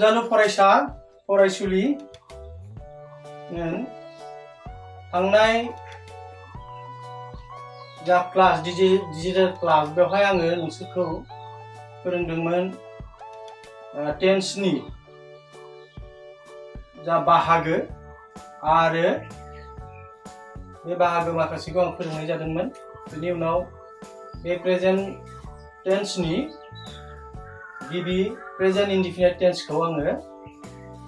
अनजालु फरायसा फरायसुलि थांनाय जा क्लास डिजिटेल क्लास बेवहाय आङो नोंसोरखौ फोरोंदोंमोन टेन्सनि जा बाहागो आरो बे बाहागो माखासेखौ आं फोरोंनाय जादोंमोन। बेनि उनाव बे प्रेजेन्ट टेन्सनि गिबि प्रेजेन्ट इनडिफिनिट टेन्सखौ आङो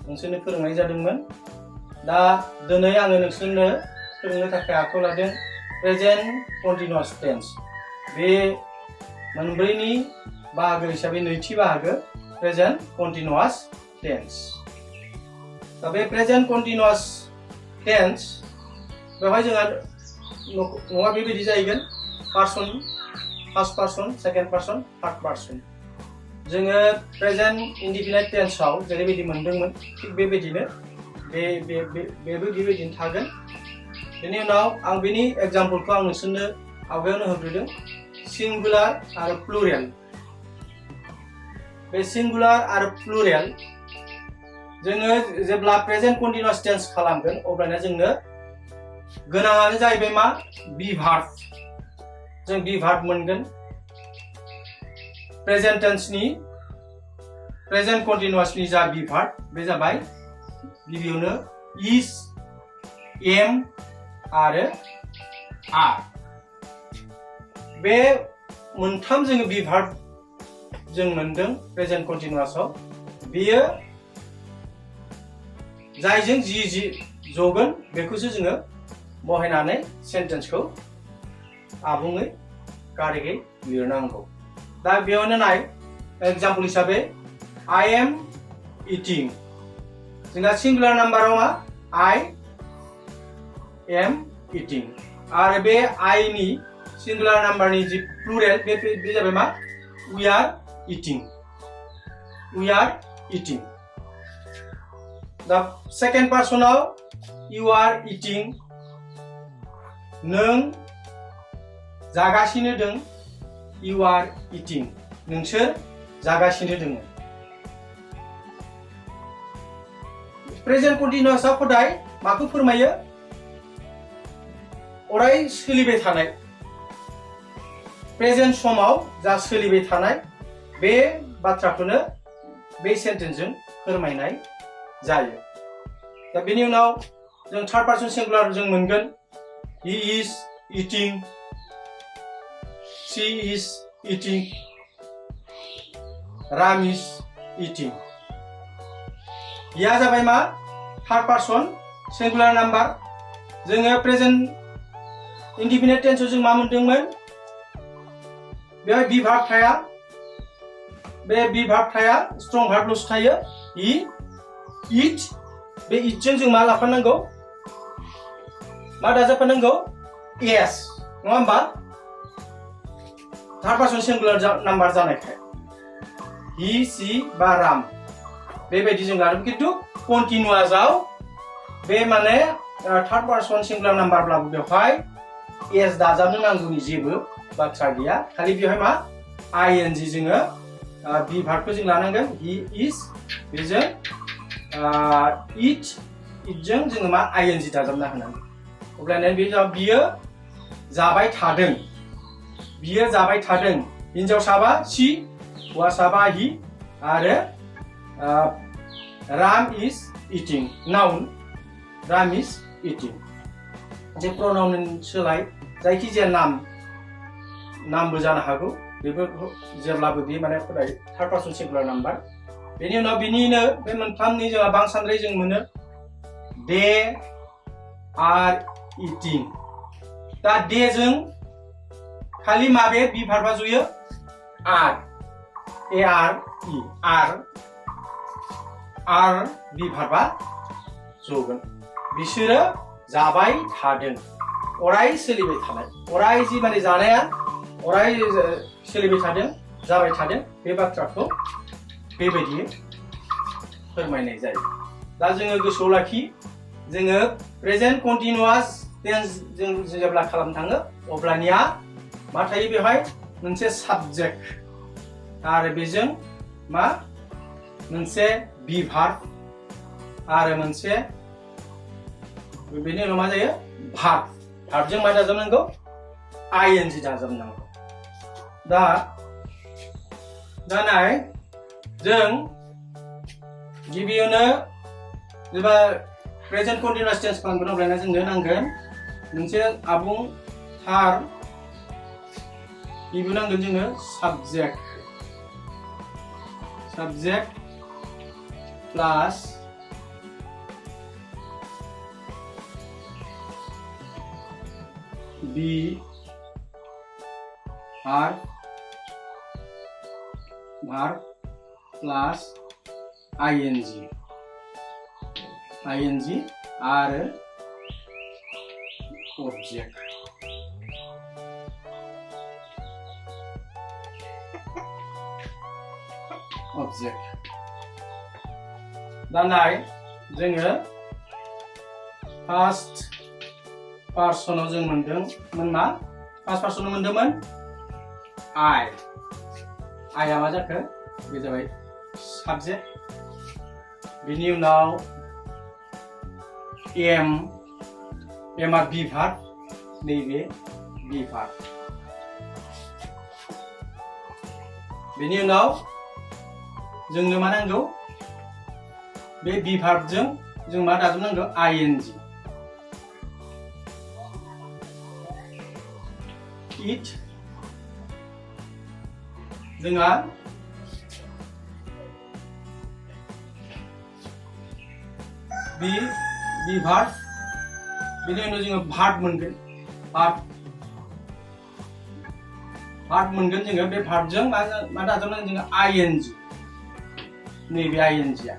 नोंसोरनो फोरोंनाय जादोंमोन। दा दिनै आङो नोंसोरनो फोरोंनो थाखाय आखायाव लादों प्रेजेन्ट कन्टिनिउआस टेन्स। बे मोनब्रैनि बाहागो हिसाबै नैथि बाहागो प्रेजेन्ट कन्टिनिउआस टेन्स। दा बे प्रेजेन्ट कन्टिनिउआस टेन्स बेवहाय जोंहा नङा बेबायदि जाहैगोन person, first person, second person, third person. जोङो प्रेजेन्ट इनडिफिनिट टेन्सआव जेरैबायदि मोनदोंमोन थिग बेबायदिनो बेबो बेबायदिनो थागोन। बेनि उनाव आं बेनि एग्जाम्पलखौ आं नोंसोरनो आवगायावनो होग्रोदों सिंगुलार आरो प्लुरेल। बे सिंगुलार आरो प्लुरेल जोङो जेब्ला प्रेजेन्ट कन्टिनिउआस टेन्स खालामगोन अब्लाना जोंनो गोनाङानो जाहैबाय मा बी भार्ब। जों बी भार्ब मोनगोन। प्रेजेन्ट टेन्सनि प्रेजेन्ट कन्टिनिउआसनि जा बी भार्ब बे जाबाय गिबियावनो इज, एम आरो आर। बे मोनथाम जोङो बी भार्ब जों मोनदों प्रेजेन्ट कन्टिनिउआसआव। बेयो जायजों जि जगोन बेखौसो जोङो बहायनानै सेन्टेन्सखौ आबुङै कारेक्टयै लिरनांगौ। दा बेयावनो नाय एग्जाम्पल हिसाबै आई एम इटिं। जोंना सिंगुलार नाम्बाराव मा आई एम इटिं आरो बे आई नि सिंगुलार नाम्बारनि जि प्लुरेल बे जाबाय मा वी आर इटिं। वी आर इटिं। दा सेकेन्ड पार्सनाव यू आर इटिं। नों जागासिनो दं। यू आर इटिं। नोंसोर जागासिनो दङ। प्रेजेन्ट कन्टिनिउआसआ हदाय माखौ फोरमायो? अराय सोलिबाय थानाय प्रेजेन्ट समाव जा सोलिबाय थानाय बे बाथ्राखौनो बे सेन्टेन्सजों फोरमायनाय जायो। दा बेनि उनाव जों थार्ड पार्सन सिंगुलार जों मोनगोन ही इज इटिं, शी इज इटिं, राम इज इटिं। या जाबाय मा थार्ड पार्सन सिंगुलार नाम्बार। जोङो प्रेजेन्ट इनडिफिनिट टेन्सआव जों मा मोनदोंमोन? बेवहाय बी भार्ब थाया। बे बी भार्ब थाया, स्ट्रं भार्बल'सो थायो। ही, इट। बे इटजों जों मा लाफानांगौ? मा दाजाबफानांगौ? एस। नङा होमबा? थार्ड पार्सन सिंगुलार नाम्बार जानायखाय ही, सी बा राम बेबायदि जों लादों। खिन्थु कन्टिनिउआसआव बे माने थार्ड पार्सन सिंगुलार नाम्बारब्लाबो बेवहाय एस दाजाबनो नांगौनि जेबो बाथ्रा गैया। खालि बेवहाय मा आईएनजि जोङो बी भार्बखौ जों लानांगोन। ही इज बेजों इटजों जोङो मा आईएनजि दाजाबना होनांगोन। अब्लानो बियो जाबाय थादों। बियो जाबाय थादों। हिनजावसाबा सी, हौवासाबा ही आरो राम इज इटिं। नाउन राम इज इटिं। जे प्रनाउन सोलाय जायखिजाया नामबो जानो हागौ। बेफोर जेब्लाबो बे माने थार्ड पार्सन सिंगुलार नाम्बार। बेनि उनाव बिनिनो बे मोनथामनि जोंहा बांसानद्राय जों मोनो दे आर इटिं। दा दे जों खालि माबे बी भार्बा जयो? Are, A R E, are be भार्बा जगोन। बिसोरो जाबाय थादों। अराय सोलिबाय थानाय। अराय जि माने जानाया अराय सोलिबाय थादों, जाबाय थादों बे बाथ्राखौ बेबायदि फोरमायनाय जायो। दा जोङो गोसोआव लाखि जोङो प्रेजेन्ट कन्टिनिउआस टेन्स जों जेब्ला खालामनो थाङो अब्लानिया मा थायो बेवहाय मोनसे साबजेक्ट आरो बेजों मा मोनसे बी भार्ब आरो मोनसे बेनि उनाव मा जायो भार्ब भार्बजों मा दाजाबनांगौ आईएनजी दाजाबनांगौ दा नाय जों गिबियावनो जेनेबा प्रेजेन्ट कन्टिनिउआस टेन्स खालामगोन अब्लाना जोंनो नांगोन मोनसे आबुं थार गिबियाव नांगोन जोंनो साबजेक्ट प्लास बी भार्ब प्लास आईएनजी आरो ऑब्जेक्ट दा नाय जोङो फार्स्ट पार्सनाव जों मोनदोंमोन मा फार्स्ट पार्सनाव मोनदोंमोन आइआ मा जाखो बे जाबाय साबजेक्ट बिनि उनाव एमआ बी भार्ब नैबे बी भार्ब बिनि उनाव जोंनो मा नांगौ बे बी भार्बजों जों मा दाजाबनांगौ आईएनजी इट जोंहा बी भार्ब बिनि उनाव जोङो भार्ब मोनगोन जोङो बे भार्बजों मा दाजाबनांगोन जोङो आईएनजी नैबे आईएनजीआ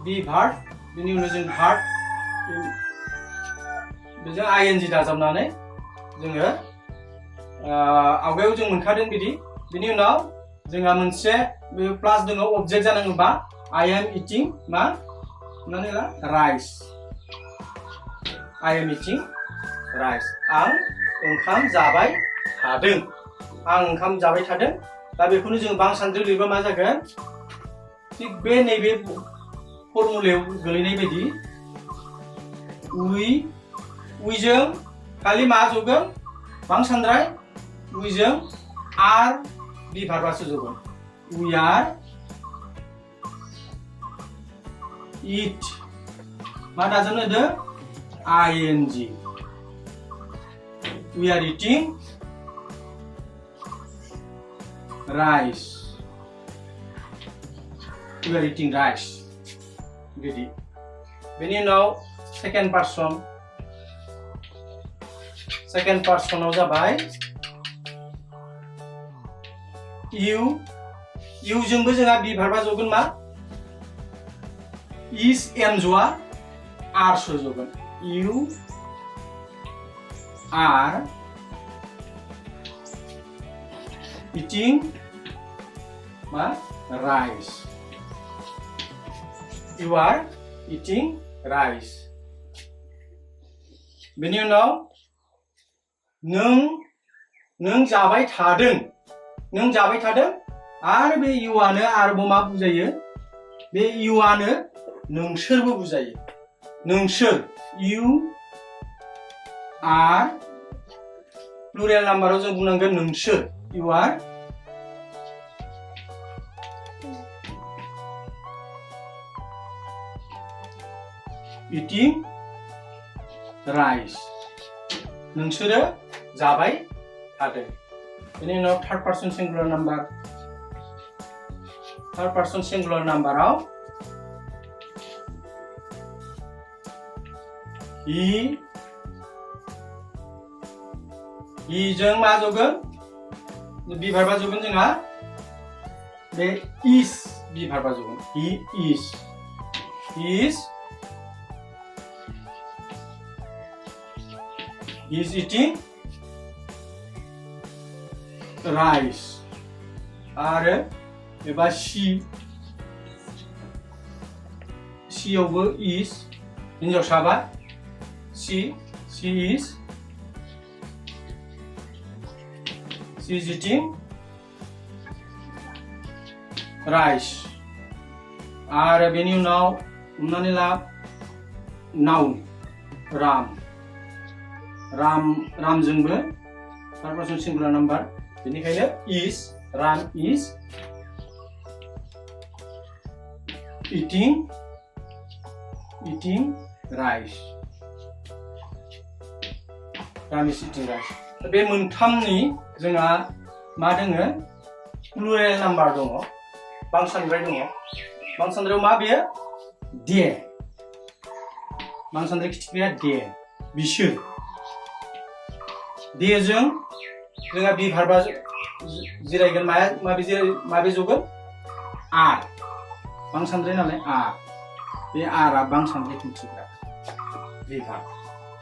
बी भार्ब बिनि उनाव जों भार्ब बेजों आईएनजी दाजाबनानै जोङो आवगायाव जों मोनखादों बिनि उनाव जोंहा मोनसे प्लास दङ अबजेक्ट जानांगौबा आई एम इटिं मा राइस आं ओंखाम जाबाय थादों दा बेखौनो जों बांसानद्रि लिरबा मा जागोन थिग बे नैबे फर्मुलायाव गोलैनाय बायदि उइजों खालि मा जगोन बांसानद्राय उइजों R B भार्बासो जगोन we R it मा दाजाबनो होदों आईएनजी वी आर इटिं राइस बिदि बेनि उनाव सेकेन्ड पार्सनाव जाबाय इउजोंबो जोंहा बी भार्बा जगोन मा इज एम जआ आर सो जगोन इउ आर इटिं मा rice You are eating rice. बेनि उनाव नों जाबाय थादों आरो बे इउआनो आरोबाव मा बुजायो बे इउआनो नोंसोरबो बुजायो नोंसोर इउ आर प्लुरेल नाम्बाराव जों बुंनांगोन नोंसोर इउ आर eating rice नोंसोरो जाबाय थादों बेनि उनाव थर्ड पार्सन सिंगुलार नाम्बाराव जों मा जगोन बी भार्बा जगोन जोंहा बे इज बी भार्बा जगोन he is eating rice आरो एबा sheआवबो is हिन्जावसाबा she is eating rice आरो बेनि उनाव हमनानै ला नाउन रामजोंबो थार्ड पारसन सिंगुलार नाम्बार बेनिखायनो इज राम इज eating rice राम इज eating rice बे मोनथामनि जोंहा मा दोङो प्लुरेल नाम्बार दङ बांसानद्राय दङ बांसानद्रायाव मा बेयो दे बांसानद्राय खिथिख्रिया दे बिसोर देजों जोंहा बि भार्बा जिरायगोन माबे जगोन आर बांसानद्राय नालाय आर बे आरआ बांसानद्राय खिन्थिग्रा बि भार्ब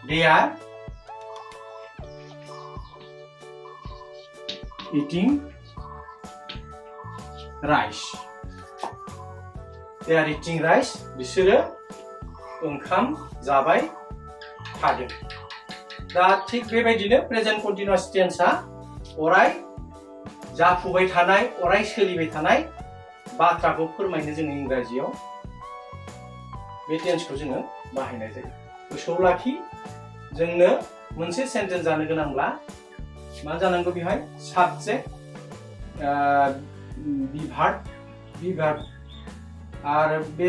दे are eating rice they are eating rice बिसोरो ओंखाम जाबाय थादों दा थिग बेबायदिनो प्रेजेन्ट कन्टिनिउआस टेन्सआ अराय जाफुबाय थानाय अराय सोलिबाय थानाय बाथ्राखौ फोरमायनो जों इंराजियाव बे टेन्सखौ जोङो बाहायनाय जायो गोसोआव लाखि जोंनो मोनसे सेन्टेन्स जानो गोनांब्ला मा जानांगौ बेहाय साबजेक्ट बिभार्ब आरो बे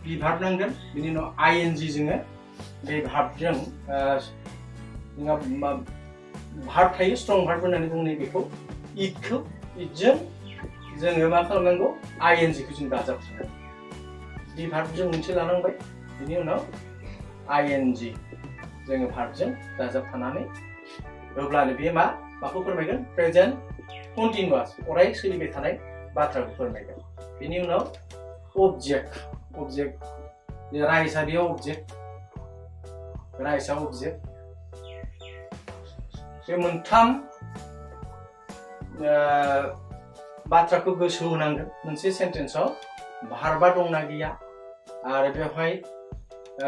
बिभार्ब नांगोन बिनि उनाव आईएनजि जोङो बे भार्बजों जोंहा भार्ब थायो स्ट्रं भार्ब होननानै बुंनाय बेखौ इटजों जोङो मा खालामनांगौ आईएनजिखौ जों दाजाबनांगौ बिभार्बजों मोनसे लानांबाय बिनि उनाव आईएनजि जोङो भार्बजों दाजाबफानानै अब्लानो बे माखौ फोरमायगोन प्रेजेन्ट कन्टिनिउआस अराय सोलिबाय थानाय बाथ्राखौ फोरमायगोन बेनि उनाव अबजेक्ट राइसआ बेयाव अबजेक्ट बे मोनथाम बाथ्राखौ गोसोआव होनांगोन मोनसे सेन्टेन्सआव भार्बा दंना गैया आरो बेवहाय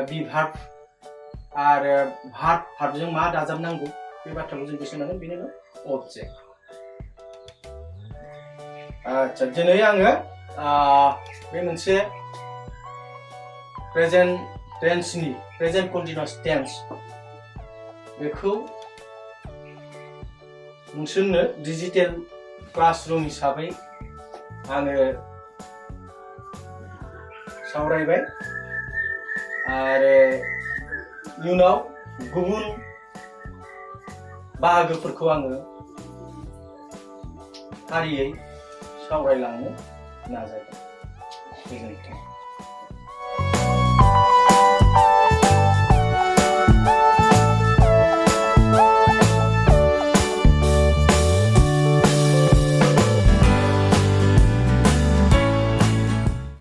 बिभार्ब आरो भार्बजों मा दाजाबनांगौ बे बाथ्राखौ जों गोसोआव होनांगोन बेनि उनाव अबजेक्ट आच्छा दिनै आङो बे मोनसे प्रेजेन्ट कन्टिनिउआस टेन्स बेखौ नोंसोरनो डिजिटेल क्लासरुम हिसाबै आङो सावरायबाय आरो इयुनाव गुबुन बाहागोफोरखौ आङो फारियै सावरायलांनो नाजागोन गोजोन्थों।